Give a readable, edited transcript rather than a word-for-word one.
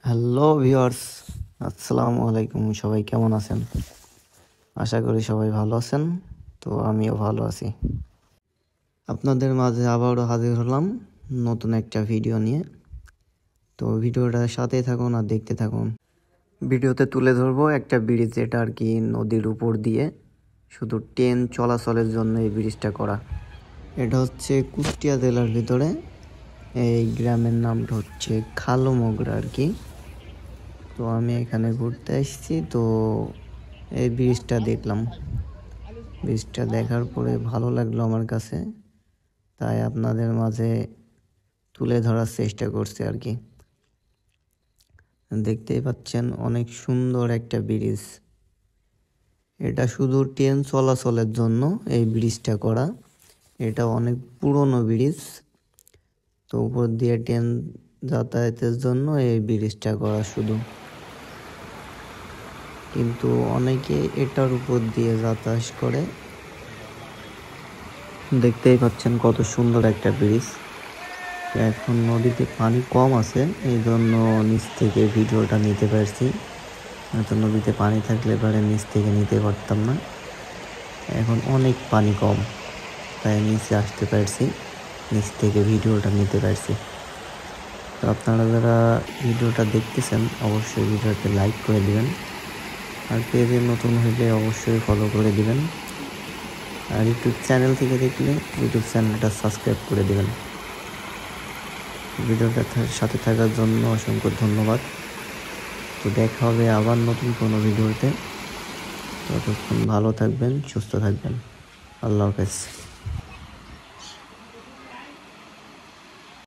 Hello viewers, আসসালামু আলাইকুম। সবাই কেমন আছেন? আশা করি সবাই ভালো আছেন। তো আমিও ভালো আছি। আপনাদের মাঝে আবারও হাজির হলাম নতুন একটা ভিডিও নিয়ে। তো ভিডিওটার সাথেই থাকুন আর দেখতে থাকুন। ভিডিওতে তুলে ধরবো একটা ব্রিজ, যেটা আর কি নদীর উপর দিয়ে শুধু ট্রেন চলাচলের জন্য এই ব্রিজটা করা। এটা হচ্ছে কুষ্টিয়া জেলার ভিতরে। এই গ্রামের নামটা হচ্ছে খালুমগরা আর কি। তো আমি এখানে ঘুরতে এসেছি, তো এই ব্রিজটা দেখলাম। ব্রিজটা দেখার পরে ভালো লাগলো আমার কাছে, তাই আপনাদের মাঝে তুলে ধরার চেষ্টা করছি আর কি। দেখতেই পাচ্ছেন অনেক সুন্দর একটা ব্রিজ। এটা শুধু ট্রেন চলাচলের জন্য এই ব্রিজটা করা। এটা অনেক পুরনো ব্রিজ, তো উপর দিয়ে ট্রেন যাতায়াতের জন্য এই ব্রিজটা করা শুধু। কিন্তু অনেকে এটার উপর দিয়ে যাতায়াত করে। দেখতেই পাচ্ছেন কত সুন্দর একটা ব্রিজ। এখন নদীতে পানি কম আছে, এই জন্য নিচ থেকে ভিডিওটা নিতে পারছি। হয়তো নদীতে পানি থাকলে পরে নিচ থেকে নিতে পারতাম না। এখন অনেক পানি কম, তাই নিচে আসতে পারছি, নিচ থেকে ভিডিওটা নিতে পারছি। তো আপনারা যারা ভিডিওটা দেখতেছেন অবশ্যই ভিডিওতে লাইক করে দিবেন, আর পেজে নতুন হলে অবশ্যই ফলো করে দিবেন, আর ইউটিউব চ্যানেল থেকে দেখলে ইউটিউব চ্যানেলটা সাবস্ক্রাইব করে দিবেন। ভিডিওটার সাথে থাকার জন্য অসংখ্য ধন্যবাদ। তো দেখা হবে আবার নতুন কোনো ভিডিওতে। ততক্ষণ ভালো থাকবেন, সুস্থ থাকবেন। আল্লাহ হাফেজ।